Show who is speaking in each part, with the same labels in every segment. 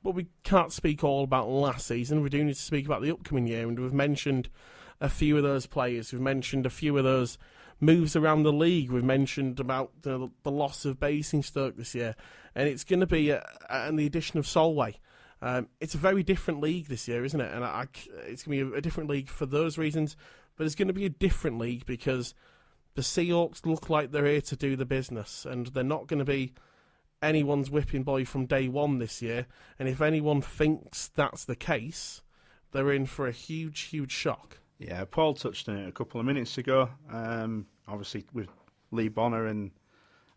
Speaker 1: but we can't speak all about last season. We do need to speak about the upcoming year, and we've mentioned a few of those players. We've mentioned a few of those moves around the league. We've mentioned about the loss of Basingstoke this year, and it's going to be and the addition of Solway. It's a very different league this year, isn't it? And it's going to be a different league for those reasons, but it's going to be a different league because the Seahawks look like they're here to do the business, and they're not going to be anyone's whipping boy from day one this year. And if anyone thinks that's the case, they're in for a huge, huge shock.
Speaker 2: Yeah, Paul touched on it a couple of minutes ago. Obviously, with Lee Bonner and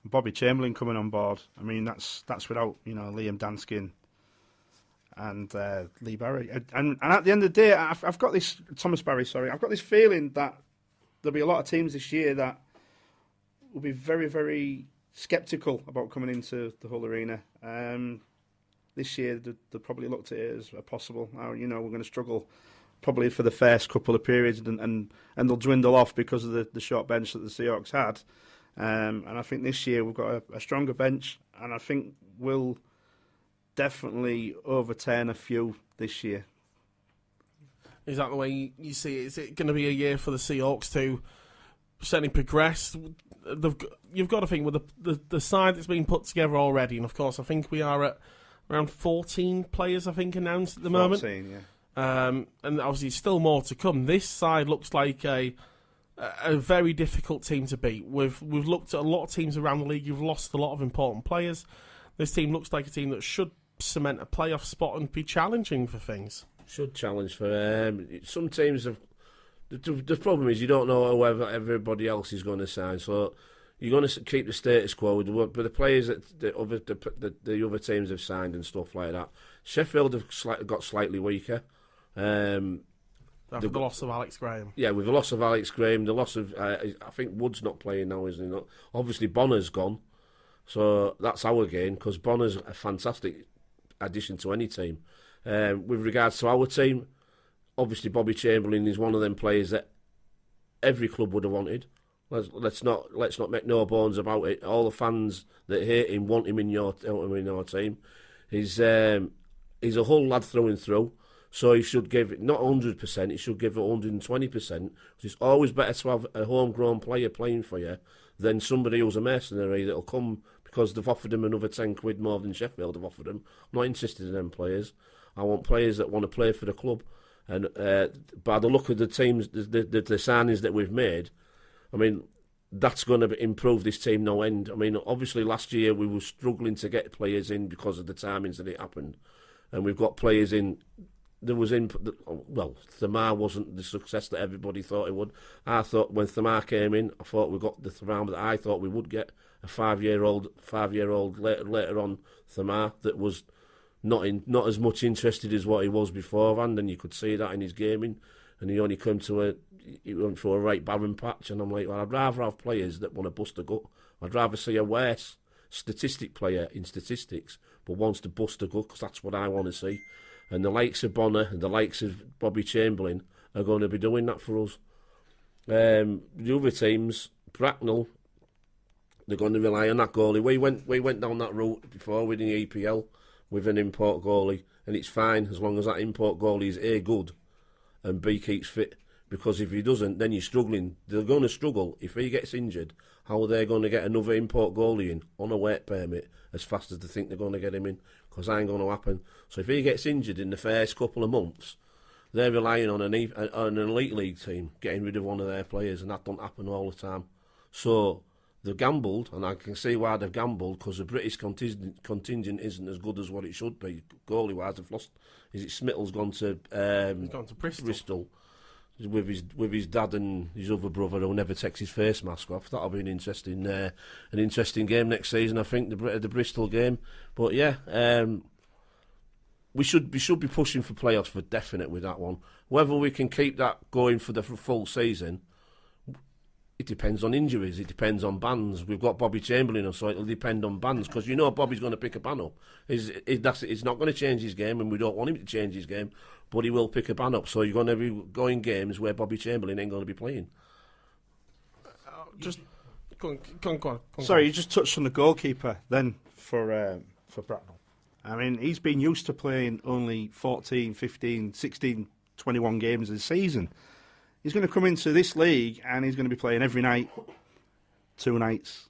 Speaker 2: Bobby Chamberlain coming on board, I mean that's without Liam Danskin and Lee Barry. And at the end of the day, I've got this Thomas Barry. Sorry, I've got this feeling that there'll be a lot of teams this year that will be very, very sceptical about coming into the Hull Arena. This year, they probably looked at it as a possible. We're going to struggle probably for the first couple of periods, and they'll dwindle off because of the short bench that the Seahawks had. And I think this year we've got a stronger bench, and I think we'll definitely overturn a few this year.
Speaker 1: Is that the way you see it? Is it going to be a year for the Seahawks to certainly progress? You've got to think with the side that's been put together already, and of course I think we are at around 14 players, I think, announced at the
Speaker 2: 14,
Speaker 1: moment.
Speaker 2: Yeah.
Speaker 1: And obviously still more to come. This side looks like a very difficult team to beat. We've looked at a lot of teams around the league. You've lost a lot of important players. This team looks like a team that should cement a playoff spot and be challenging for things.
Speaker 3: Should challenge for some teams have. The problem is you don't know whoever everybody else is going to sign, so you're going to keep the status quo with the players that the other teams have signed and stuff like that. Sheffield have got slightly weaker.
Speaker 1: After the loss of Alex Graham.
Speaker 3: Yeah, with the loss of Alex Graham, the loss of I think Wood's not playing now, isn't he? Not? Obviously Bonner's gone, so that's our gain because Bonner's a fantastic addition to any team. With regards to our team, obviously Bobby Chamberlain is one of them players that every club would have wanted. Let's not make no bones about it. All the fans that hate him want him in your team. He's a Hull lad through and through, so he should give it not 100%. He should give it 120%. It's always better to have a homegrown player playing for you than somebody who's a mercenary that'll come because they've offered him another 10 quid more than Sheffield have offered him. I'm not interested in them players. I want players that want to play for the club. And by the look of the teams, the signings that we've made, I mean, that's going to improve this team no end. I mean, obviously last year we were struggling to get players in because of the timings that it happened. And we've got players in. Thamar wasn't the success that everybody thought it would. I thought when Thamar came in, I thought we got the Thamar that I thought we would get. A 5-year-old later on Thamar that was not as much interested as what he was beforehand, and you could see that in his gaming. And he only came he went through a right barren patch, and I'm like, well, I'd rather have players that want to bust a gut. I'd rather see a worse statistic player in statistics, but wants to bust a gut, because that's what I want to see. And the likes of Bonner and the likes of Bobby Chamberlain are going to be doing that for us. The other teams, Bracknell, they're going to rely on that goalie. We went down that route before with the EPL with an import goalie, and it's fine as long as that import goalie is A, good, and B, keeps fit. Because if he doesn't, then you're struggling. They're going to struggle. If he gets injured, how are they going to get another import goalie in on a work permit as fast as they think they're going to get him in? Because that ain't going to happen. So if he gets injured in the first couple of months, they're relying on an elite league team getting rid of one of their players, and that don't happen all the time. So they've gambled, and I can see why they've gambled, because the British contingent isn't as good as what it should be. Goalie-wise, they've lost. Is it Smittle's gone to Bristol. With his dad and his other brother who never takes his face mask off. That'll be an interesting game next season, I think, the Bristol game. But yeah, we should be pushing for playoffs for definite with that one. Whether we can keep that going for the full season, it depends on injuries. It depends on bans. We've got Bobby Chamberlain, so it'll depend on bans, because Bobby's going to pick a ban up. It's not going to change his game, and we don't want him to change his game, but he will pick a ban up. So you're going to be going games where Bobby Chamberlain ain't going to be playing.
Speaker 1: Go on.
Speaker 2: Sorry, you just touched on the goalkeeper then for Bracknell. I mean, he's been used to playing only 14, 15, 16, 21 games a season. He's going to come into this league and he's going to be playing every night, 2 nights,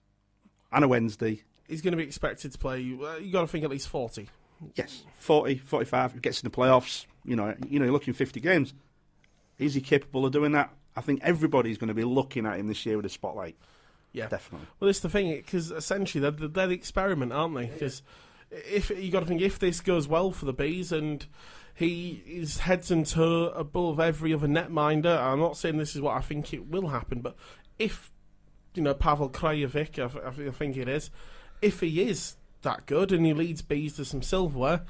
Speaker 2: and a Wednesday.
Speaker 1: He's going to be expected to play, you got to think at least 40.
Speaker 2: Yes, 40, 45, he gets in the playoffs, you're looking 50 games. Is he capable of doing that? I think everybody's going to be looking at him this year with a spotlight.
Speaker 1: Yeah.
Speaker 2: Definitely.
Speaker 1: Well, that's the thing, because essentially they're the experiment, aren't they? Because if you got to think, if this goes well for the Bees and he is heads and toe above every other netminder, I'm not saying this is what I think it will happen, but if, Pavel Krajovic, I think it is, if he is that good and he leads Bees to some silverware,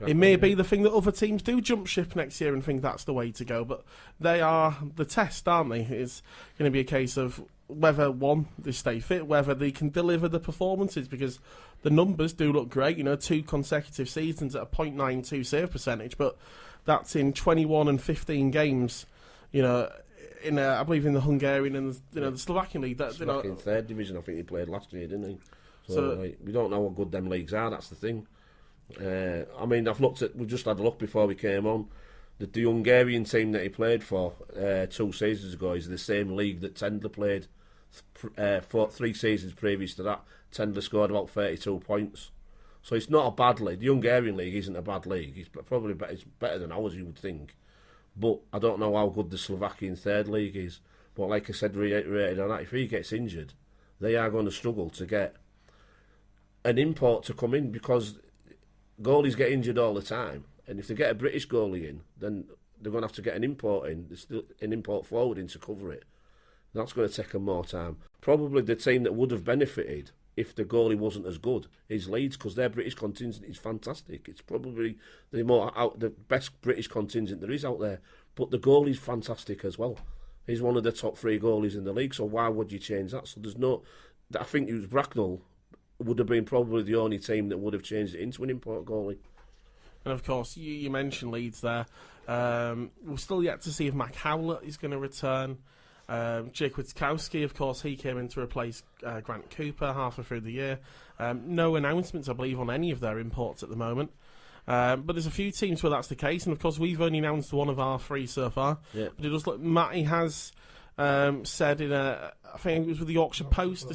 Speaker 1: it may be the thing that other teams do jump ship next year and think that's the way to go. But they are the test, aren't they? It's going to be a case of whether, one, they stay fit, whether they can deliver the performances, because the numbers do look great. 2 consecutive seasons at a .92 save percentage, but that's in 21 and 15 games. I believe in the Hungarian and the Slovakian league.
Speaker 3: Slovakian third division, I think he played last year, didn't he? So we don't know how good them leagues are. That's the thing. We've just had a look before we came on. The Hungarian team that he played for 2 seasons ago is the same league that Tendler played 3 seasons previous to that. Tendler scored about 32 points. So it's not a bad league. The Hungarian league isn't a bad league. It's probably it's better than ours, you would think. But I don't know how good the Slovakian third league is. But like I said, reiterated on that, if he gets injured, they are going to struggle to get an import to come in, because goalies get injured all the time, and if they get a British goalie in, then they're going to have to get an import in. There's still an import forward in to cover it. That's going to take them more time. Probably the team that would have benefited if the goalie wasn't as good is Leeds, because their British contingent is fantastic. It's probably the best British contingent there is out there. But the goalie's fantastic as well. He's one of the top 3 goalies in the league, so why would you change that? So I think it was Bracknell would have been probably the only team that would have changed it into an import goalie.
Speaker 1: And of course, you mentioned Leeds there. We're still yet to see if Mac Howlett is going to return. Jake Witkowski, of course, he came in to replace Grant Cooper halfway through the year. No announcements, I believe, on any of their imports at the moment. But there's a few teams where that's the case, and of course we've only announced one of our 3 so far.
Speaker 3: Yeah.
Speaker 1: But it does look, Matty has said in I think it was with the Yorkshire Post,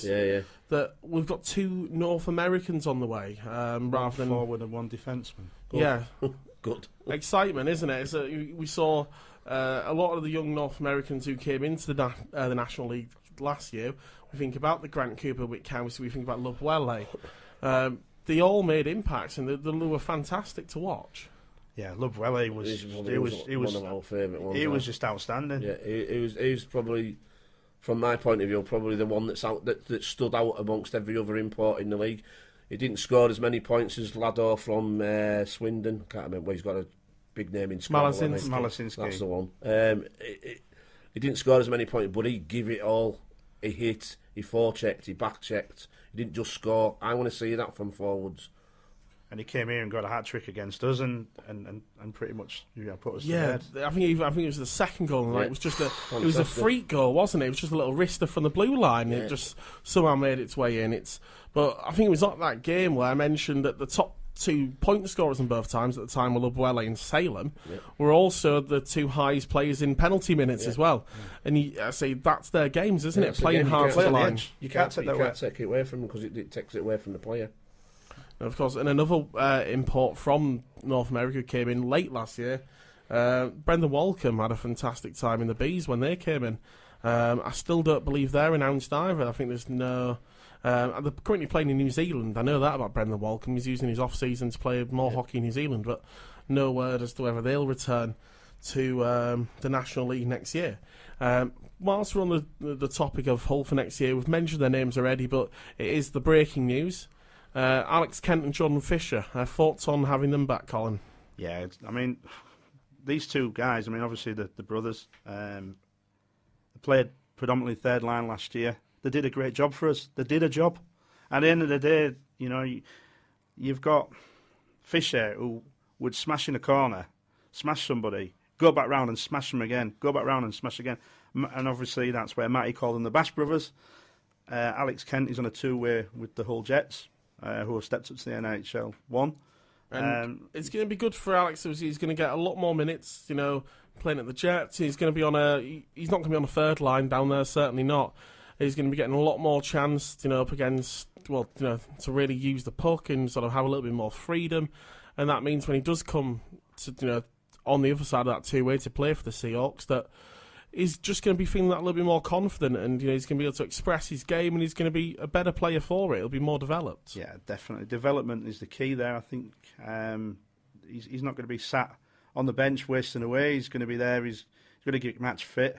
Speaker 1: that we've got 2 North Americans on the way, rather than
Speaker 2: forward and 1 defenseman.
Speaker 1: Good. Yeah,
Speaker 3: good
Speaker 1: excitement, isn't it? We saw a lot of the young North Americans who came into the National League last year. We think about the Grant Cooper, Witkowski, we think about Lubwele. They all made impacts, and they were fantastic to watch.
Speaker 2: Yeah, Lubwele was
Speaker 3: one of our favourite ones.
Speaker 2: He was just outstanding.
Speaker 3: Yeah, he was probably, from my point of view, probably the one that stood out amongst every other import in the league. He didn't score as many points as Lador from Swindon. I can't remember. He's got a big name in Scotland.
Speaker 2: Malasinski.
Speaker 3: That's the one. He didn't score as many points, but he give it all. He hit, he forechecked, he backchecked. He didn't just score. I want to see that from forwards.
Speaker 2: And he came here and got a hat trick against us, and pretty much put us to bed.
Speaker 1: I think it was the second goal. Yeah. It was a freak goal, wasn't it? It was just a little wrister from the blue line. Yeah. It just somehow made its way in. But I think it was not that game where I mentioned that the top 2 point scorers in both times at the time were Lubwele and Salem, were also the 2 highest players in penalty minutes as well. And I say that's their games, isn't it? Playing hard for the line.
Speaker 3: You can't take it away from them, because it takes it away from the player.
Speaker 1: And of course, and another import from North America came in late last year. Brendan Walcombe had a fantastic time in the Bees when they came in. I still don't believe they're announced either. I think there's no... they're currently playing in New Zealand. I know that about Brendan Walcombe. He's using his off-season to play more hockey in New Zealand, but no word as to whether they'll return to the National League next year. Whilst we're on the topic of Hull for next year, we've mentioned their names already, but it is the breaking news. Alex Kent and Jordan Fisher. Thoughts on having them back, Colin?
Speaker 2: Yeah, these 2 guys, obviously the brothers, they played predominantly third line last year. They did a great job for us. They did a job. At the end of the day, you've got Fisher who would smash in a corner, smash somebody, go back round and smash them again, go back round and smash again. And obviously that's where Matty called them the Bash Brothers. Alex Kent is on a 2-way with the Hull Jets, who have stepped up to the NIHL 1.
Speaker 1: And it's going to be good for Alex. He's going to get a lot more minutes, playing at the Jets. He's going to be he's not going to be on the third line down there, certainly not. He's going to be getting a lot more chance, up against, to really use the puck and sort of have a little bit more freedom. And that means when he does come to, on the other side of that two-way to play for the Seahawks, that he's just going to be feeling that a little bit more confident, and he's going to be able to express his game, and he's going to be a better player for it. He'll be more developed.
Speaker 2: Yeah, definitely. Development is the key there, I think. He's not going to be sat on the bench wasting away. He's going to be there. He's going to get match fit.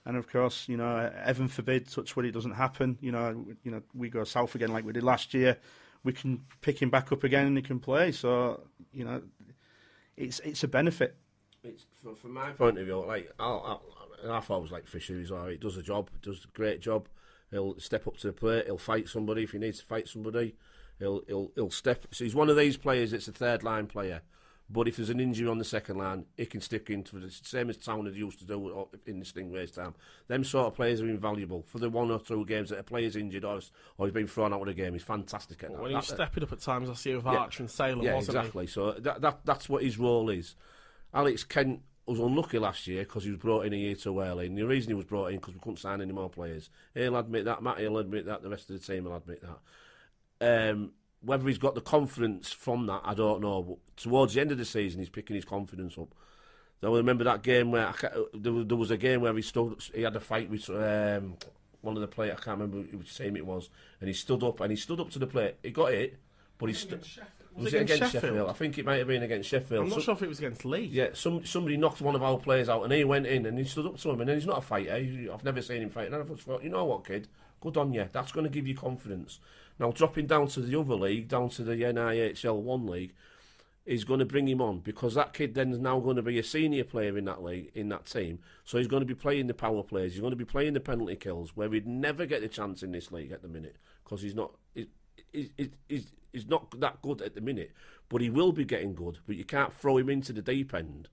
Speaker 2: And of course, heaven forbid, touch wood, it doesn't happen. We go south again like we did last year. We can pick him back up again and he can play. So, it's a benefit.
Speaker 3: It's from my point of view, like I've always liked Fisher. He's alright. He does a job, does a great job. He'll step up to the plate. He'll fight somebody if he needs to fight somebody. He'll step. So he's one of these players that's a third line player. But if there's an injury on the second line, he can stick into the same as Town had used to do in the Stingrays time. Them sort of players are invaluable. For the 1 or 2 games that a player's injured or he's been thrown out of the game, he's fantastic at that.
Speaker 1: When he was stepping up at times, I see with Archer and Salem, wasn't
Speaker 3: exactly.
Speaker 1: he?
Speaker 3: So that's what his role is. Alex Kent was unlucky last year because he was brought in a year too early, and the reason he was brought in because we couldn't sign any more players. He'll admit that. Matty will admit that. The rest of the team will admit that. Whether he's got the confidence from that, I don't know. But towards the end of the season, he's picking his confidence up. I remember that game where there was a game where he had a fight with one of the players. I can't remember which team it was, and he stood up to the plate. He got hit, but he stood. Was it against Sheffield? I think it might have been against Sheffield.
Speaker 1: I'm not sure if it was against Leeds.
Speaker 3: Yeah, somebody knocked one of our players out, and he went in and he stood up to him, and then he's not a fighter. I've never seen him fight. And I thought, you know what, kid, good on you. That's going to give you confidence. Now, dropping down to the other league, down to the NIHL 1 league, is going to bring him on, because that kid then is now going to be a senior player in that league, in that team. So he's going to be playing the power plays. He's going to be playing the penalty kills, where he'd never get the chance in this league at the minute, because he's not that good at the minute. But he will be getting good. But you can't throw him into the deep end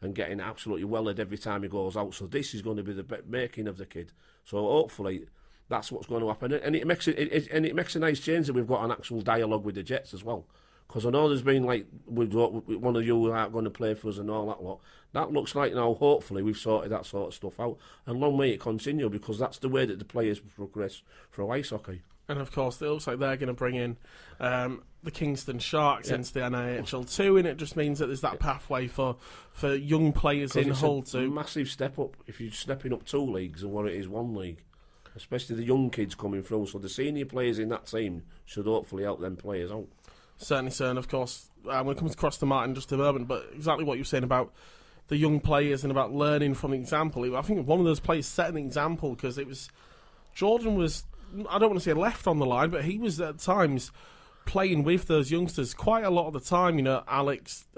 Speaker 3: and getting absolutely welled every time he goes out. So this is going to be the making of the kid. So hopefully that's what's going to happen, and it makes a nice change that we've got an actual dialogue with the Jets as well. Because I know there's been like one of you aren't going to play for us and all that lot. That looks like now hopefully we've sorted that sort of stuff out, and long may it continue, because that's the way that the players progress for ice hockey.
Speaker 1: And of course, it looks like they're going to bring in the Kingston Sharks into the NIHL too, and it just means that there's that pathway for young players in Hull to.
Speaker 3: A massive step up if you're stepping up 2 leagues and what it is 1 league. Especially the young kids coming through, so the senior players in that team should hopefully help them players out.
Speaker 1: Certainly, sir, and of course, when it comes across to Martin, just a moment, but exactly what you were saying about the young players and about learning from the example. I think one of those players set an example, because it was Jordan was, I don't want to say left on the line, but he was at times playing with those youngsters quite a lot of the time. Alex.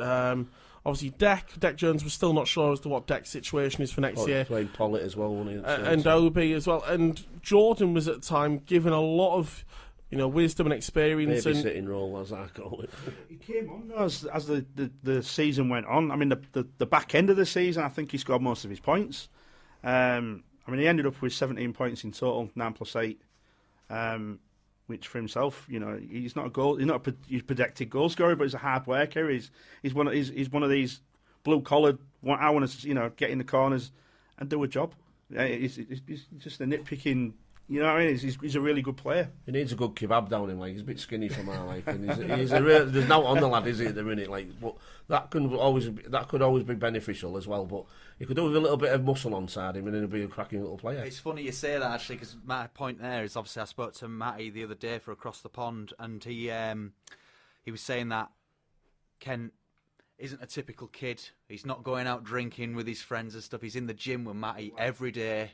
Speaker 1: Obviously, Deck Jones was still not sure as to what Deck's situation is for next year.
Speaker 3: Playing Pollitt as well, wasn't he?
Speaker 1: And Obi as well. And Jordan was at the time given a lot of, wisdom and experience.
Speaker 3: Babysitting role, as I call it.
Speaker 2: He came on as the season went on. I mean, the back end of the season, I think he scored most of his points. He ended up with 17 points in total, 9 plus 8. Which for himself, he's not a projected goal scorer, but he's a hard worker. He's one of these blue collared. I want to get in the corners and do a job. He's just a nitpicking. You know what I mean? He's a really good player.
Speaker 3: He needs a good kebab down him. Like, he's a bit skinny for my liking. There's no on the lad, is he, at the minute? Like, but that could always be beneficial as well. But he could do with a little bit of muscle on side him, and he'll be a cracking little player.
Speaker 4: It's funny you say that, actually, because my point there is, obviously I spoke to Matty the other day for Across the Pond, and he was saying that Ken isn't a typical kid. He's not going out drinking with his friends and stuff. He's in the gym with Matty every day.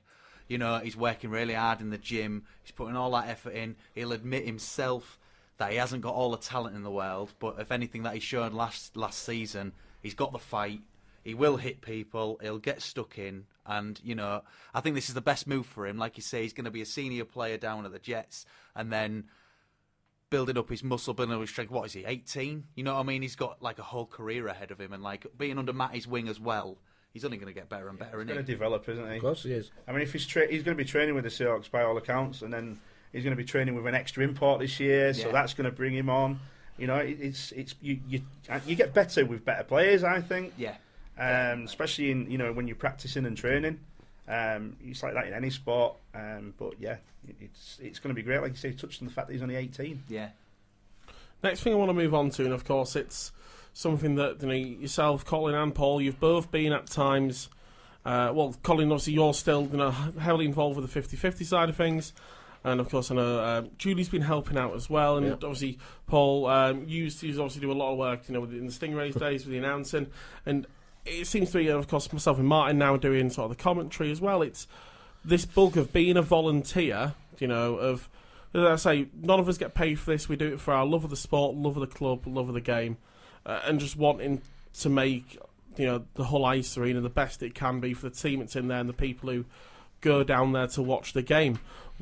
Speaker 4: He's working really hard in the gym. He's putting all that effort in. He'll admit himself that he hasn't got all the talent in the world, but if anything that he showed last season, he's got the fight. He will hit people. He'll get stuck in. And, I think this is the best move for him. Like you say, he's going to be a senior player down at the Jets, and then building up his muscle, building up his strength. What is he, 18? You know what I mean? He's got like a whole career ahead of him, and like being under Matty's wing as well. He's only going to get better and better.
Speaker 2: He's going to develop, isn't he?
Speaker 3: Of course he is.
Speaker 2: I mean, if he's going to be training with the Seahawks by all accounts, and then he's going to be training with an extra import this year, so that's going to bring him on. You know, it's you get better with better players, I think.
Speaker 4: Yeah.
Speaker 2: Especially in when you're practicing and training. It's like that in any sport. But yeah, it's going to be great. Like you say, touched on the fact that he's only 18.
Speaker 4: Yeah.
Speaker 1: Next thing I want to move on to, and of course it's something that yourself, Colin and Paul, you've both been at times. Well, Colin, obviously you're still heavily involved with the 50-50 side of things. And of course, I know Julie's been helping out as well, and obviously Paul used to obviously do a lot of work, in the Stingrays days with the announcing, and it seems to be, of course, myself and Martin now doing sort of the commentary as well. It's this bug of being a volunteer, of, as I say, none of us get paid for this. We do it for our love of the sport, love of the club, love of the game, and just wanting to make the Hull Ice Arena the best it can be for the team that's in there and the people who go down there to watch the game.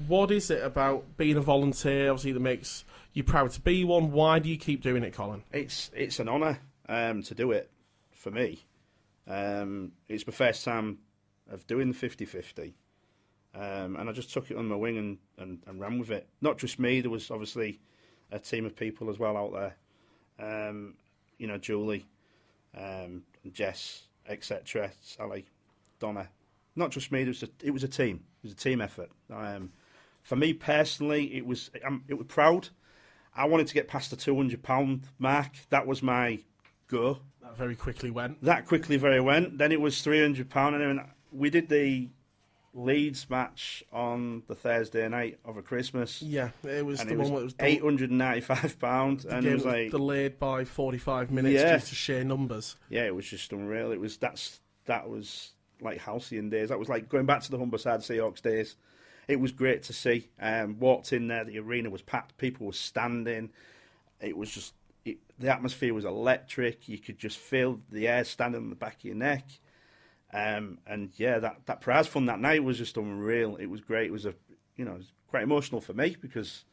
Speaker 1: What is it about being a volunteer, obviously, that makes you proud to be one? Why do you keep doing it, Colin?
Speaker 2: It's an honour to do it for me. It's my first time of doing the 50-50, and I just took it on my wing and ran with it. Not just me, there was obviously a team of people as well out there. Julie, Jess, etc., Sally, Donna. Not just me. It was a team. It was a team effort. For me personally, it was proud. I wanted to get past the £200 mark. That was my go.
Speaker 1: That very quickly went.
Speaker 2: Then it was £300, and then we did the Leeds match on the Thursday night over Christmas.
Speaker 1: Yeah, it was
Speaker 2: and
Speaker 1: the one that was
Speaker 2: £895, and it was like
Speaker 1: delayed by 45 minutes due to sheer numbers.
Speaker 2: Yeah, it was just unreal. That was like halcyon days. That was like going back to the Humberside Seahawks days. It was great to see. Walked in there, the arena was packed, people were standing. It was just, the atmosphere was electric. You could just feel the air standing on the back of your neck. And yeah, that prize fund that night was just unreal. It was great. It was it was quite emotional for me because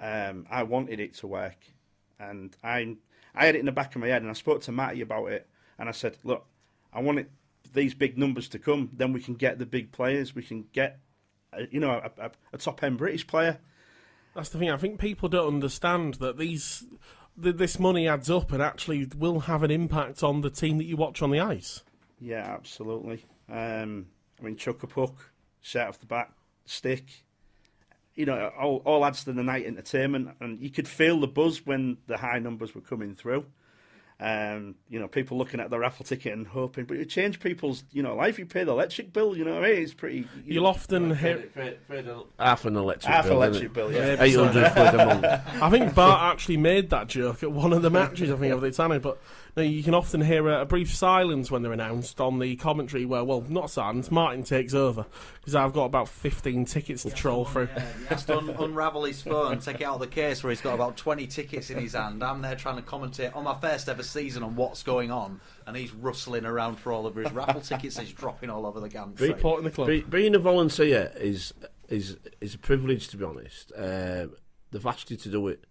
Speaker 2: I wanted it to work, and I had it in the back of my head. And I spoke to Matty about it, and I said, look, I want these big numbers to come. Then we can get the big players. We can get a top end British player.
Speaker 1: That's the thing. I think people don't understand that this money adds up and actually will have an impact on the team that you watch on the ice.
Speaker 2: Yeah, absolutely. Chuck a puck, shot off the back, stick. All adds to the night entertainment, and you could feel the buzz when the high numbers were coming through. People looking at the raffle ticket and hoping, but it changed people's, life. You pay the electric bill, it's pretty.
Speaker 1: You'll often hear
Speaker 3: half an electric bill,
Speaker 2: yeah.
Speaker 3: 800 quid a month.
Speaker 1: I think Bart actually made that joke at one of the matches, I think, of the Tanner, but you can often hear a brief silence when they're announced on the commentary where, well, not silence, Martin takes over, because I've got about 15 tickets to troll through.
Speaker 4: Yeah, he has to unravel his phone, take it out of the case where he's got about 20 tickets in his hand. I'm there trying to commentate on my first ever season on what's going on, and he's rustling around for all of his raffle tickets and he's dropping all over the gantry.
Speaker 1: Supporting the club.
Speaker 3: Being a volunteer is a privilege, to be honest. They've asked you to do it.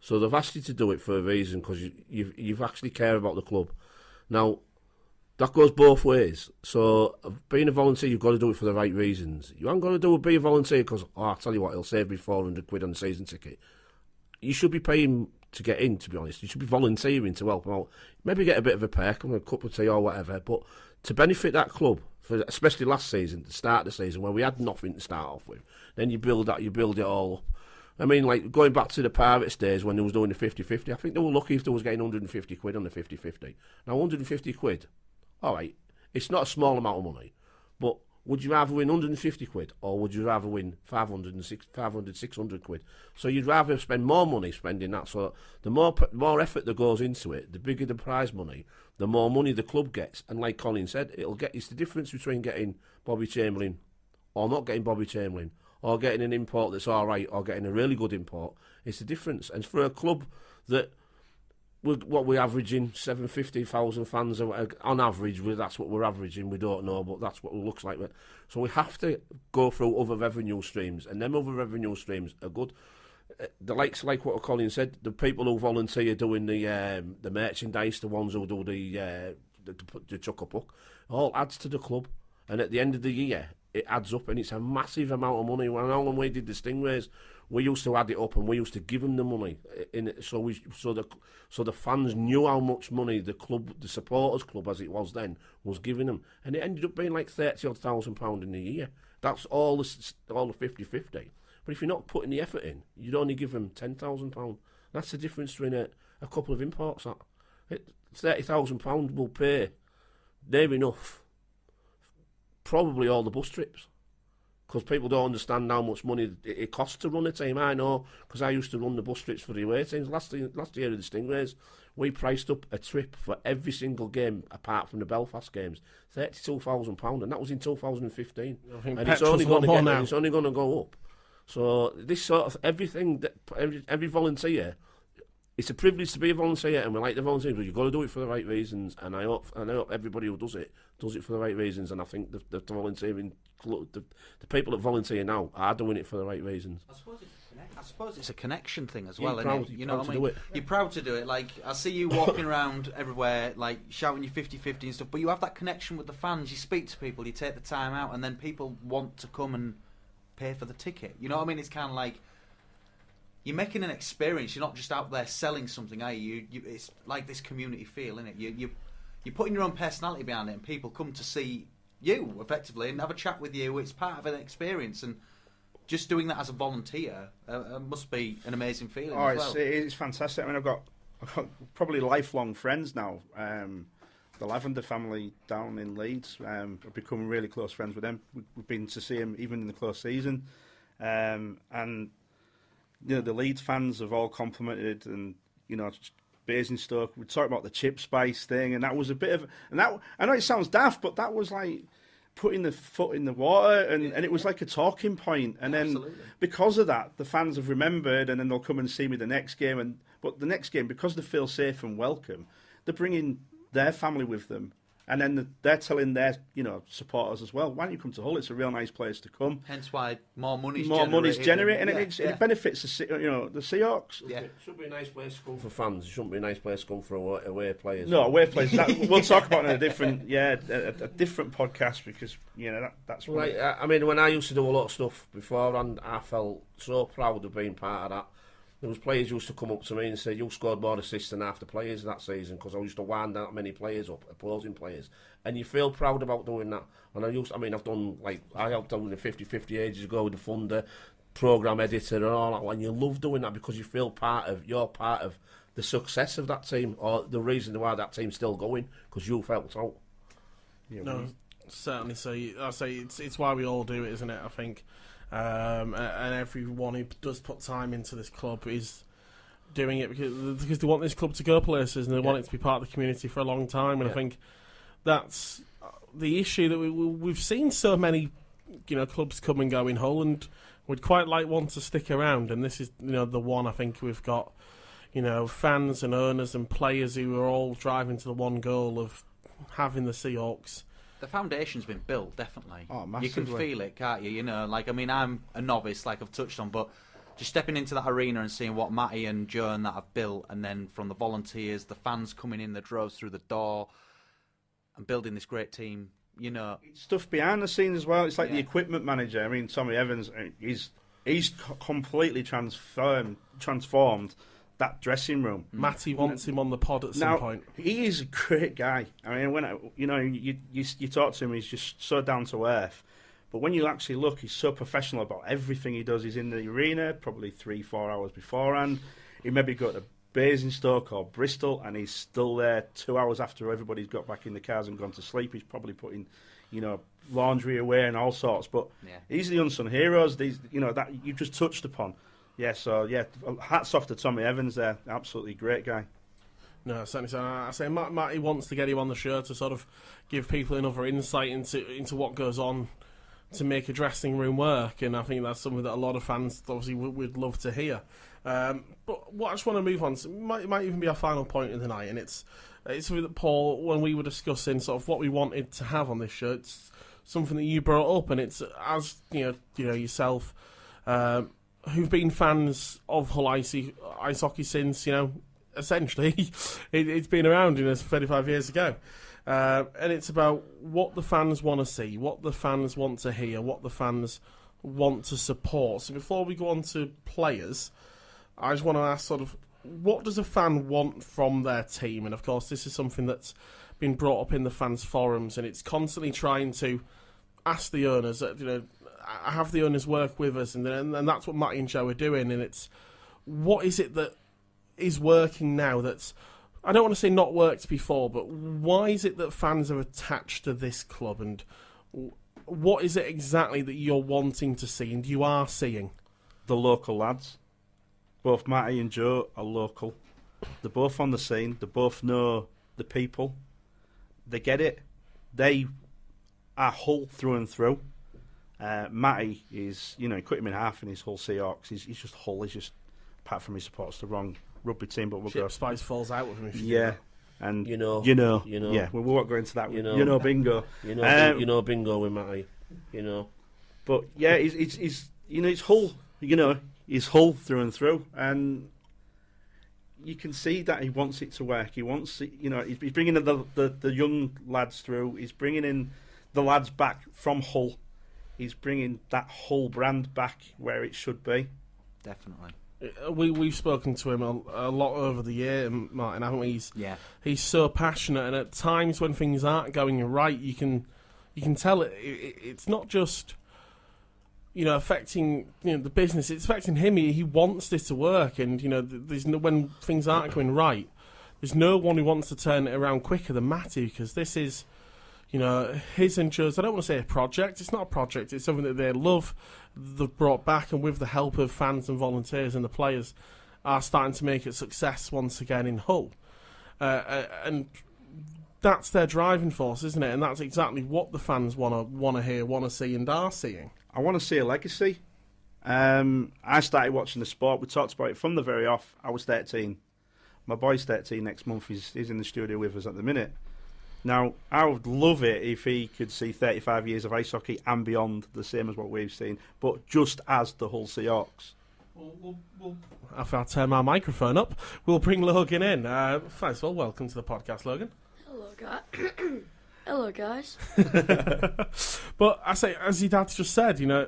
Speaker 3: So they've asked you to do it for a reason, because you've actually care about the club. Now, that goes both ways. So being a volunteer, you've got to do it for the right reasons. You aren't going to be a volunteer because, I'll tell you what, it'll save me 400 quid on the season ticket. You should be paying to get in, to be honest. You should be volunteering to help them out. Maybe get a bit of a perk, a cup of tea or whatever, but to benefit that club, especially last season, the start of the season, where we had nothing to start off with, then you build it all up. I mean, like, going back to the Pirates days when they was doing the 50-50, I think they were lucky if they was getting 150 quid on the 50-50. Now, 150 quid, all right, it's not a small amount of money, but would you rather win 150 quid or would you rather win 500, 600 quid? So you'd rather spend more money spending that. So the more effort that goes into it, the bigger the prize money, the more money the club gets. And like Colin said, it's the difference between getting Bobby Chamberlain or not getting Bobby Chamberlain, or getting an import that's all right, or getting a really good import. It's the difference. And for a club that, we're averaging 750,000 fans on average, that's what we're averaging. We don't know, but that's what it looks like. So we have to go through other revenue streams, and them other revenue streams are good. The likes, like what Colin said, the people who volunteer doing the merchandise, the ones who do the chuck a puck, all adds to the club. And at the end of the year, it adds up, and it's a massive amount of money. When we did the Stingrays, we used to add it up and we used to give them the money in it, so the fans knew how much money the club, the supporters club as it was then, was giving them, and it ended up being like £30,000 in a year. That's all the 50-50. But if you're not putting the effort in, you'd only give them £10,000. That's the difference between a couple of imports. £30,000 will pay near enough probably all the bus trips. Because people don't understand how much money it costs to run a team. I know, because I used to run the bus trips for the away teams. Last year of the Stingrays, we priced up a trip for every single game, apart from the Belfast games, £32,000, and that was in 2015. And it's only going to go up. So this sort of everything that every volunteer, it's a privilege to be a volunteer, and we like the volunteers, but you've got to do it for the right reasons. And I hope everybody who does it for the right reasons. And I think the volunteering, the people that volunteer now are doing it for the right reasons.
Speaker 4: I suppose it's a connection thing as well,
Speaker 3: proud,
Speaker 4: isn't it? You know what I mean? You're proud to do it. Like, I see you walking around everywhere, like shouting your 50-50 and stuff. But you have that connection with the fans. You speak to people. You take the time out, and then people want to come and pay for the ticket. You know what I mean? It's kind of like you're making an experience. You're not just out there selling something, are you? It's like this community feel, isn't it? You're putting your own personality behind it, and people come to see you effectively and have a chat with you. It's part of an experience, and just doing that as a volunteer must be an amazing feeling.
Speaker 2: Oh,
Speaker 4: as well.
Speaker 2: It's fantastic. I mean, I've got probably lifelong friends now. The Lavender family down in Leeds, I've become really close friends with them. We've been to see them even in the close season, and you know, the Leeds fans have all complimented, and you know, Basingstoke. We talked about the chip spice thing, and that was a bit of, and that, I know it sounds daft, but that was like putting the foot in the water, and it was like a talking point. And then because of that, the fans have remembered, and then they'll come and see me the next game. But the next game, because they feel safe and welcome, they're bringing their family with them, and then they're telling their supporters as well, why don't you come to Hull? It's a real nice place to come.
Speaker 4: Hence why more money's
Speaker 2: generated, and it benefits the Seahawks.
Speaker 3: Yeah, it should be a nice place to come for fans. It shouldn't be a nice place to come for away players.
Speaker 2: No, away players. We'll talk about it in a different podcast, because that's
Speaker 3: right. I mean, when I used to do a lot of stuff before, and I felt so proud of being part of that. There was players who used to come up to me and say, "You scored more assists than half the players that season," because I used to wind that many players up, opposing players, and you feel proud about doing that. And I've done, like, I helped out with the 50-50 ages ago with the funder, program editor, and all that. And you love doing that because you feel you're part of the success of that team, or the reason why that team's still going, because you felt out.
Speaker 1: Yeah, no, certainly. So I say it's why we all do it, isn't it? I think. And everyone who does put time into this club is doing it because they want this club to go places, and they want it to be part of the community for a long time. And I think that's the issue, that we've seen so many clubs come and go in Hull, and we'd quite like one to stick around. And this is the one. I think we've got fans and owners and players who are all driving to the one goal of having the Seahawks.
Speaker 4: The foundation's been built, definitely.
Speaker 2: Oh, massively.
Speaker 4: You can feel it, can't you? I'm a novice, like I've touched on, but just stepping into that arena and seeing what Matty and Joan that have built, and then from the volunteers, the fans coming in the droves through the door, and building this great team,
Speaker 2: Stuff behind the scenes as well. It's like the equipment manager. I mean, Tommy Evans, he's completely transformed that dressing room.
Speaker 1: Matty wants him on the pod at some point.
Speaker 2: He is a great guy. I mean, you talk to him, he's just so down to earth. But when you actually look, he's so professional about everything he does. He's in the arena probably 3-4 hours beforehand. He maybe go to Basingstoke or Bristol, and he's still there 2 hours after everybody's got back in the cars and gone to sleep. He's probably putting, laundry away and all sorts. But he's the unsung heroes. These, that you just touched upon. Yeah, so hats off to Tommy Evans there. Absolutely great guy.
Speaker 1: No, certainly. So I say Matty wants to get him on the show to sort of give people another insight into what goes on to make a dressing room work, and I think that's something that a lot of fans obviously would love to hear. But what I just want to move on to might even be our final point of the night, and it's something that, Paul, when we were discussing sort of what we wanted to have on this show, it's something that you brought up, and it's as yourself. Who've been fans of Hull ice hockey since, essentially, it's been around 35 years ago. And it's about what the fans want to see, what the fans want to hear, what the fans want to support. So before we go on to players, I just want to ask sort of, what does a fan want from their team? And of course, this is something that's been brought up in the fans' forums, and it's constantly trying to ask the owners, have the owners work with us, and that's what Matty and Joe are doing. And it's, what is it that is working now that's, I don't want to say not worked before, but why is it that fans are attached to this club, and what is it exactly that you're wanting to see and you are seeing?
Speaker 2: The local lads. Both Matty and Joe are local. They're both on the scene. They both know the people. They get it. They are Hull through and through. Matty is, cut him in half in his Hull Seahawks. He's just Hull. He's just, apart from he supports the wrong rugby team, but we'll go.
Speaker 1: Spice falls out with him. If
Speaker 2: Yeah. And
Speaker 3: You know.
Speaker 2: Yeah, we won't go into that. Bingo.
Speaker 3: Bingo with Matty.
Speaker 2: But yeah, it's Hull. He's Hull through and through, and you can see that he wants it to work. He wants it. He's bringing in the young lads through. He's bringing in the lads back from Hull. He's bringing that Hull brand back where it should be.
Speaker 4: Definitely.
Speaker 1: We've spoken to him a lot over the year, Martin, haven't we? He's so passionate, and at times when things aren't going right, you can tell it's not just affecting the business. It's affecting him. He wants this to work, and there's when things aren't going right, there's no one who wants to turn it around quicker than Matty, because this is his and Joe's, I don't want to say a project. It's not a project. It's something that they love. They've brought back, and with the help of fans and volunteers and the players, are starting to make it a success once again in Hull. And that's their driving force, isn't it? And that's exactly what the fans want to hear, want to see, and are seeing.
Speaker 2: I want to see a legacy. I started watching the sport. We talked about it from the very off. I was 13. My boy's 13 next month. He's in the studio with us at the minute. Now, I would love it if he could see 35 years of ice hockey and beyond, the same as what we've seen, but just as the Hull Seahawks.
Speaker 1: If I turn my microphone up, we'll bring Logan in. First of all, welcome to the podcast, Logan.
Speaker 5: Hello, guys. Hello, guys.
Speaker 1: But I say, as your dad just said, your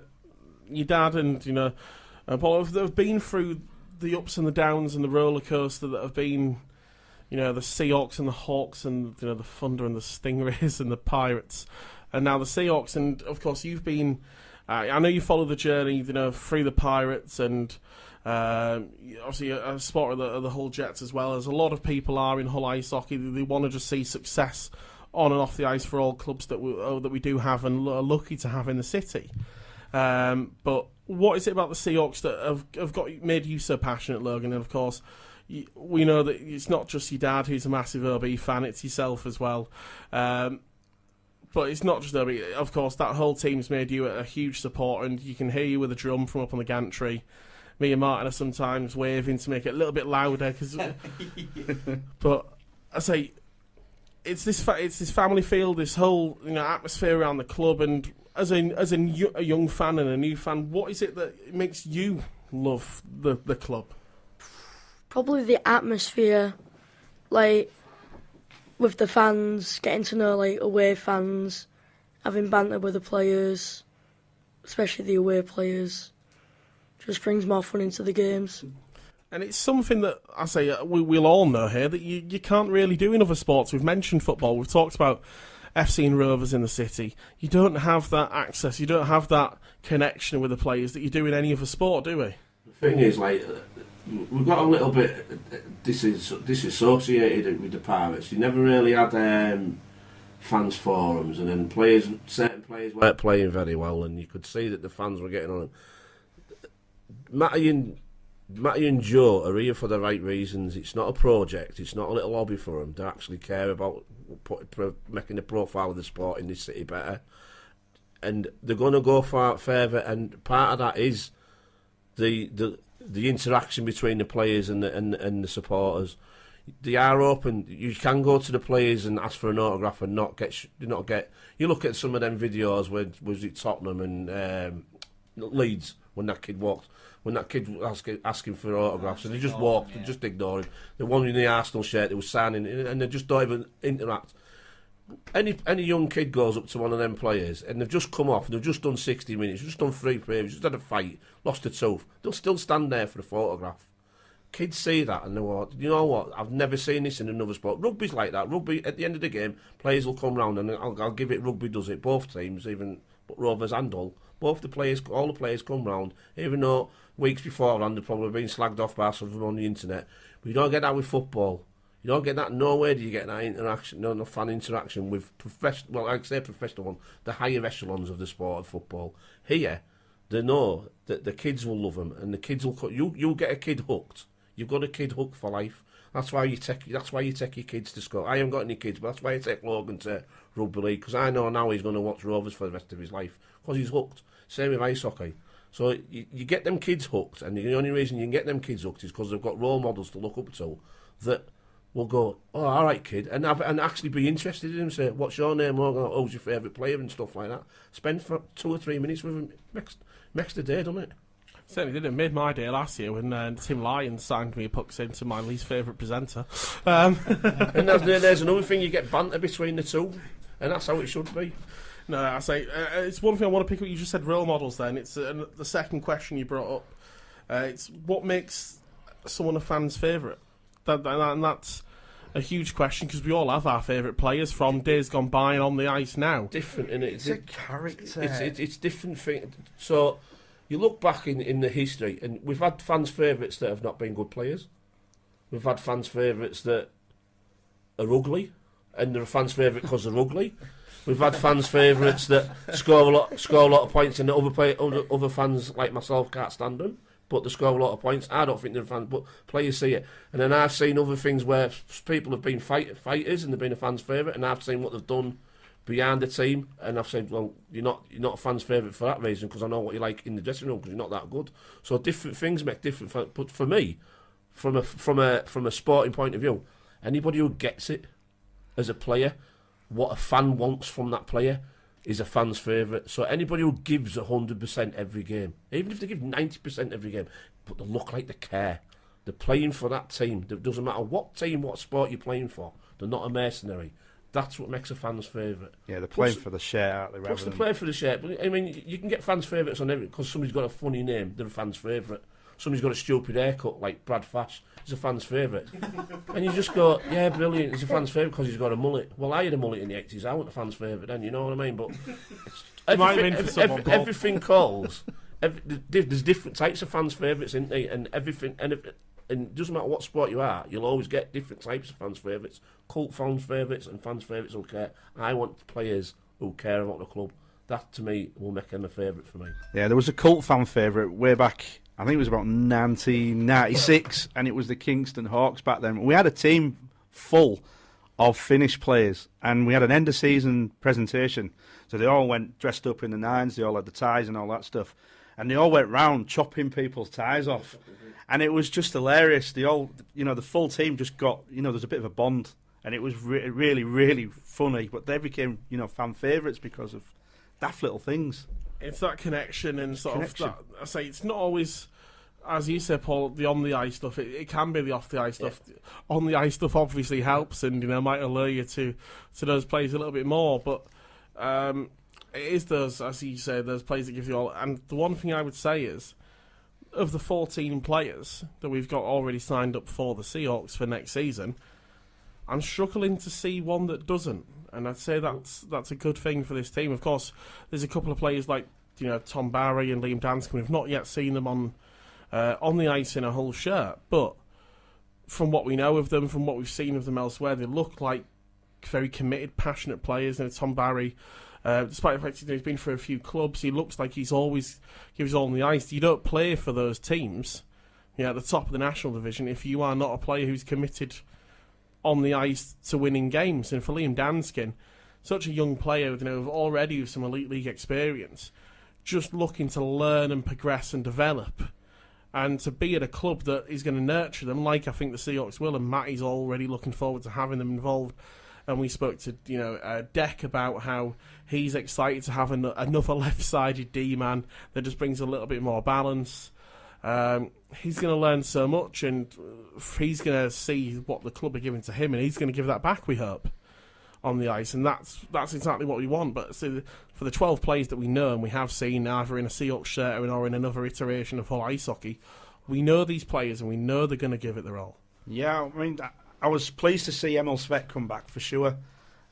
Speaker 1: dad and Paul have been through the ups and the downs and the roller coaster that have been, the Seahawks and the Hawks and the Thunder and the Stingrays and the Pirates, and now the Seahawks. And of course, you've been. I know you follow the journey, through the Pirates and obviously a supporter of the Hull Jets as well, as a lot of people are in Hull ice hockey. They want to just see success on and off the ice for all clubs that we do have and are lucky to have in the city. But what is it about the Seahawks that have made you so passionate, Logan? And of course, we know that it's not just your dad who's a massive OB fan; it's yourself as well. But it's not just OB. Of course, that whole team's made you a huge support, and you can hear you with a drum from up on the gantry. Me and Martin are sometimes waving to make it a little bit louder. But I say, it's this family feel, this whole atmosphere around the club, and as a young fan and a new fan, what is it that makes you love the club?
Speaker 5: Probably the atmosphere, with the fans, getting to know away fans, having banter with the players, especially the away players, just brings more fun into the games.
Speaker 1: And it's something that I say we'll all know here that you can't really do in other sports. We've mentioned football. We've talked about FC and Rovers in the city. You don't have that access. You don't have that connection with the players that you do in any other sport, do we?
Speaker 3: The thing is, we've got a little bit disassociated with the Pirates. You never really had fans forums, and then certain players weren't playing very well, and you could see that the fans were getting on them. Matty and Joe are here for the right reasons. It's not a project. It's not a little hobby for them. They actually care about making the profile of the sport in this city better, and they're going to go far further. And part of that is the interaction between the players and the supporters. They are open. You can go to the players and ask for an autograph and not get. You look at some of them videos where was it Tottenham and Leeds when that kid walked. When that kid was asking for autographs, and he just walked and just ignored him. The one in the Arsenal shirt, they was signing, and they just don't even interact. Any young kid goes up to one of them players and they've just come off, they've just done 60 minutes, just done 3 periods, just had a fight, lost a tooth, they'll still stand there for a photograph. Kids see that and they go, you know what, I've never seen this in another sport. Rugby's like that. Rugby, at the end of the game, players will come round and I'll give it, rugby does it, both teams, even Rovers and Hull. All the players come round, even though weeks beforehand they've probably been slagged off by someone on the internet. But you don't get that with football. You don't get that, nowhere do you get that interaction, no fan interaction with professional one, the higher echelons of the sport of football. Here, they know that the kids will love them, and the kids will, you'll get a kid hooked. You've got a kid hooked for life. That's why you take your kids to school. I haven't got any kids, but that's why I take Logan to rugby league, because I know now he's going to watch Rovers for the rest of his life, because he's hooked. Same with ice hockey. So you get them kids hooked, and the only reason you can get them kids hooked is because they've got role models to look up to that will go, oh, all right, kid, and actually be interested in him. Say, what's your name? Oh, who's your favourite player and stuff like that. Spend for 2 or 3 minutes with him. Makes the day, doesn't it?
Speaker 1: Certainly did. It made my day last year when Tim Lyons signed me a puck into my least favourite presenter.
Speaker 3: And there's another thing, you get banter between the two, and that's how it should be.
Speaker 1: No, I say it's one thing I want to pick up. You just said role models. Then it's the second question you brought up. It's what makes someone a fan's favourite. And that's a huge question, because we all have our favourite players from days gone by and on the ice now.
Speaker 3: Different, isn't it?
Speaker 4: It's a character.
Speaker 3: It's different thing. So you look back in the history, and we've had fans' favourites that have not been good players. We've had fans' favourites that are ugly, and they're a fans' favourite because they're ugly. We've had fans' favourites that score a lot of points, and other fans like myself can't stand them, but they score a lot of points. I don't think they're fans, but players see it. And then I've seen other things where people have been fighters and they've been a fan's favourite, and I've seen what they've done behind the team, and I've said, well, you're not a fan's favourite for that reason, because I know what you like in the dressing room, because you're not that good. So different things make different. But for me, from a sporting point of view, anybody who gets it as a player, what a fan wants from that player, is a fan's favourite. So anybody who gives 100% every game, even if they give 90% every game, but they look like they care, they're playing for that team. It doesn't matter what team, what sport you're playing for. They're not a mercenary. That's what makes a fan's favourite.
Speaker 2: Yeah, they're playing for the share, aren't they?
Speaker 3: Plus, they're playing for the share. But I mean, you can get fans' favourites on everything, because somebody's got a funny name, they're a fan's favourite. Somebody's got a stupid haircut, like Brad Fash, he's a fan's favourite. And you just go, yeah, brilliant, he's a fan's favourite because he's got a mullet. Well, I had a mullet in the 80s, I wasn't a fan's favourite then, you know what I mean? But everything calls. There's different types of fans' favourites, isn't there? And everything, and it doesn't matter what sport you are, you'll always get different types of fans' favourites. Cult fans' favourites and fans' favourites who care. I want players who care about the club. That, to me, will make them a favourite for me.
Speaker 2: Yeah, there was a cult fan favourite way back, I think it was about 1996, and it was the Kingston Hawks back then. We had a team full of Finnish players, and we had an end-of-season presentation. So they all went dressed up in the nines, they all had the ties and all that stuff. And they all went round chopping people's ties off. And it was just hilarious. They all, the full team just got, there's a bit of a bond. And it was really, really funny. But they became, fan favourites because of daft little things.
Speaker 1: It's that connection and sort of that. I say it's not always, as you said, Paul, the on the ice stuff. It can be the off the ice stuff. On the ice stuff obviously helps, and might allure you to those plays a little bit more. But it is those, as you say, those plays that give you all. And the one thing I would say is, of the 14 players that we've got already signed up for the Seahawks for next season, I'm struggling to see one that doesn't. And I'd say that's a good thing for this team. Of course, there's a couple of players like Tom Barry and Liam Danskin. We've not yet seen them on the ice in a whole shirt, but from what we know of them, from what we've seen of them elsewhere, they look like very committed, passionate players. And Tom Barry, despite the fact he's been for a few clubs, he looks like he's always gives all on the ice. You don't play for those teams, at the top of the national division, if you are not a player who's committed on the ice to winning games. And for Liam Danskin, such a young player, already with some elite league experience, just looking to learn and progress and develop, and to be at a club that is going to nurture them, like I think the Seahawks will. And Matty's already looking forward to having them involved. And we spoke to Deck about how he's excited to have another left-sided D-man that just brings a little bit more balance. He's going to learn so much, and he's going to see what the club are giving to him, and he's going to give that back, we hope. on the ice, and that's exactly what we want. But for the 12 players that we know and we have seen either in a Seahawks shirt or in another iteration of Hull ice hockey, we know these players and we know they're going to give it their all.
Speaker 2: Yeah, I mean, I was pleased to see Emil Svet come back for sure.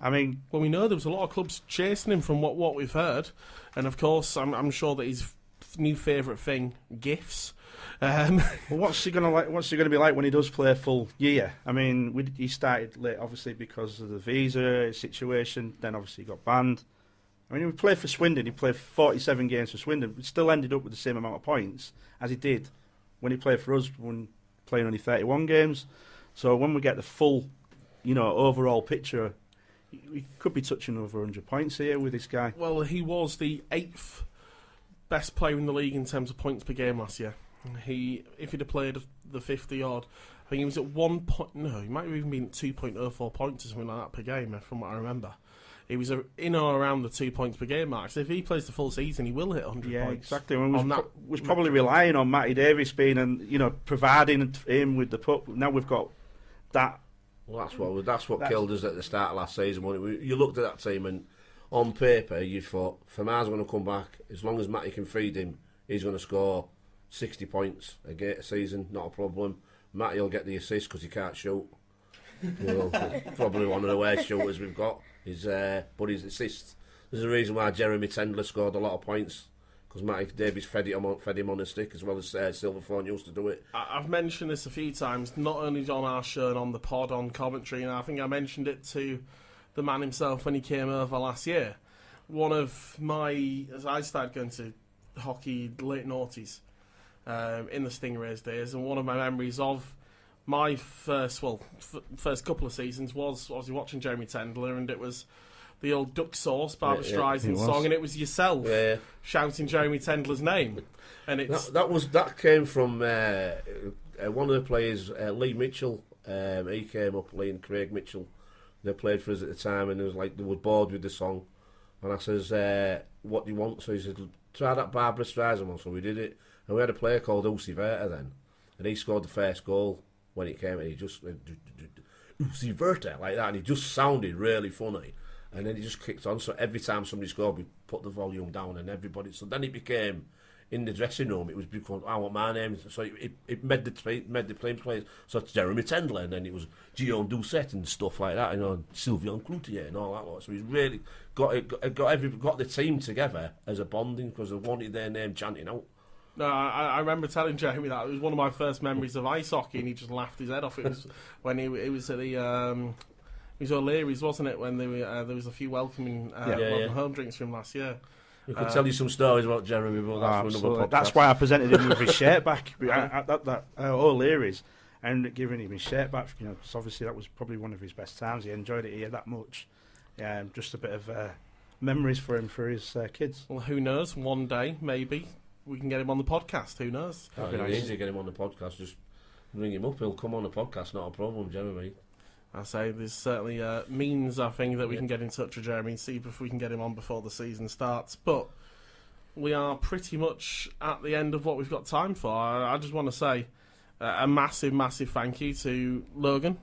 Speaker 2: I mean,
Speaker 1: well, we know there was a lot of clubs chasing him from what we've heard, and of course, I'm sure that his new favourite thing, gifts.
Speaker 2: Well, what's he gonna be like when he does play a full year? I mean, he started late, obviously because of the visa situation. Then obviously he got banned. I mean, he played for Swindon. He played 47 games for Swindon. But still ended up with the same amount of points as he did when he played for us, when playing only 31 games. So when we get the full, overall picture, we could be touching over 100 points here with this guy.
Speaker 1: Well, he was the 8th best player in the league in terms of points per game last year. If he'd have played the 50 odd, I think he was at 1 point. No, he might have even been at 2.04 points or something like that per game, from what I remember. He was in or around the 2 points per game mark. So if he plays the full season, he will hit 100 points.
Speaker 2: Yeah, exactly. I mean, was probably relying on Matty Davis being and providing him with the puck. Now we've got that.
Speaker 3: Well, that's what killed us at the start of last season. You looked at that team and on paper you thought Famar's going to come back. As long as Matty can feed him, he's going to score 60 points a season, not a problem. Matty will get the assist because he can't shoot. Probably one of the worst shooters we've got. But his assists. There's a reason why Jeremy Tendler scored a lot of points, because Matty Davies fed him on a stick, as well as Silverthorne used to do it.
Speaker 1: I've mentioned this a few times, not only on our show and on the pod, on commentary, and I think I mentioned it to the man himself when he came over last year. As I started going to hockey late noughties, in the Stingrays days, and one of my memories of my first couple of seasons was obviously watching Jeremy Tendler, and it was the old Duck Sauce Barbra Streisand song, and it was yourself shouting Jeremy Tendler's name, and
Speaker 3: that came from one of the players, Lee Mitchell. He came up, Lee and Craig Mitchell. They played for us at the time, and it was like they were bored with the song, and I says, "What do you want?" So he said, "Try that Barbra Streisand one." So we did it. And we had a player called Usi Verta then, and he scored the first goal when it came, and he just went Usi Verta like that, and he just sounded really funny. And then he just kicked on. So every time somebody scored, we put the volume down, and everybody. So then it became in the dressing room. It was because I want my name. So it made the players. So it's Jeremy Tendler, and then it was Guillaume Doucet and stuff like that. Sylvain Cloutier and all that lot. So he's really got the team together as a bonding, because they wanted their name chanting out.
Speaker 1: No, I remember telling Jeremy that. It was one of my first memories of ice hockey, and he just laughed his head off. It was when he was at the it was O'Leary's, wasn't it? When there was a few welcome home drinks from last year.
Speaker 3: We could tell you some stories about Jeremy, but that's for another podcast.
Speaker 2: That's why I presented him with his shirt back at O'Leary's, and giving him his shirt back. Because obviously that was probably one of his best times. He enjoyed it here that much. Just a bit of memories for him for his kids.
Speaker 1: Well, who knows? One day, maybe. We can get him on the podcast. Who knows?
Speaker 3: It'd be nice. Easy to get him on the podcast. Just ring him up. He'll come on the podcast. Not a problem, Jeremy.
Speaker 1: I say there's certainly means, I think, that we can get in touch with Jeremy and see if we can get him on before the season starts. But we are pretty much at the end of what we've got time for. I just want to say a massive, massive thank you to Logan.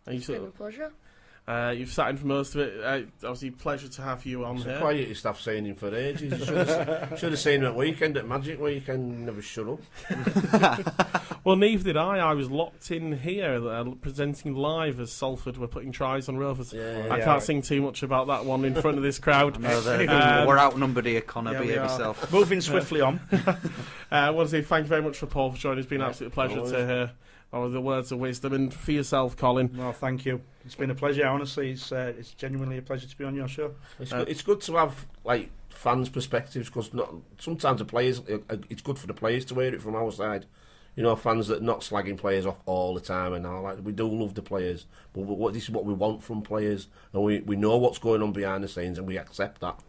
Speaker 5: It's been a pleasure.
Speaker 1: You've sat in for most of it. Obviously, pleasure to have you on
Speaker 3: it's
Speaker 1: here.
Speaker 3: The quietest I've seen him for ages. Should have seen him at weekend at Magic Weekend. Never shut up.
Speaker 1: Well, neither did I. I was locked in here, presenting live as Salford were putting tries on Rovers. I can't sing too much about that one in front of this crowd.
Speaker 4: We're outnumbered here, Connor. Behave yourself.
Speaker 2: Moving swiftly on.
Speaker 1: I want to say thank you very much for Paul for joining. It's been an absolute pleasure to hear the words of wisdom, and for yourself, Colin.
Speaker 2: Well, thank you. It's been a pleasure. Honestly, it's genuinely a pleasure to be on your show.
Speaker 3: It's good to have fans' perspectives, because sometimes the players. It's good for the players to hear it from our side. Fans that are not slagging players off all the time and all that. We do love the players, but this is what we want from players, and we know what's going on behind the scenes, and we accept that.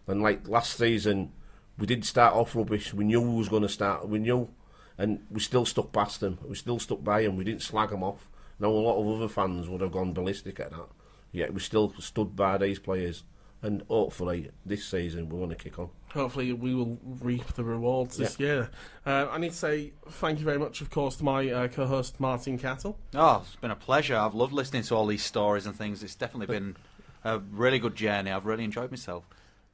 Speaker 3: And last season, we did start off rubbish. We knew we was going to start. We knew. And we still stuck past them. We still stuck by them. We didn't slag them off. Now a lot of other fans would have gone ballistic at that. Yet we still stood by these players. And hopefully this season we want to kick on.
Speaker 1: Hopefully we will reap the rewards this year. I need to say thank you very much, of course, to my co-host Martin Cattle.
Speaker 4: Oh, it's been a pleasure. I've loved listening to all these stories and things. It's definitely been a really good journey. I've really enjoyed myself.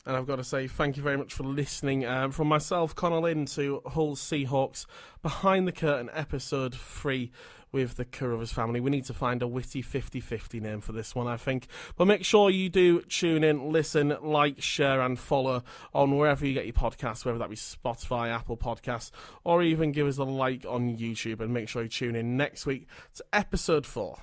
Speaker 1: And I've got to say thank you very much for listening. From myself, Connor Lynn, to Hull Seahawks, Behind the Curtain, episode 3 with the Carruthers family. We need to find a witty 50-50 name for this one, I think. But make sure you do tune in, listen, like, share and follow on wherever you get your podcasts, whether that be Spotify, Apple Podcasts, or even give us a like on YouTube. And make sure you tune in next week to episode 4.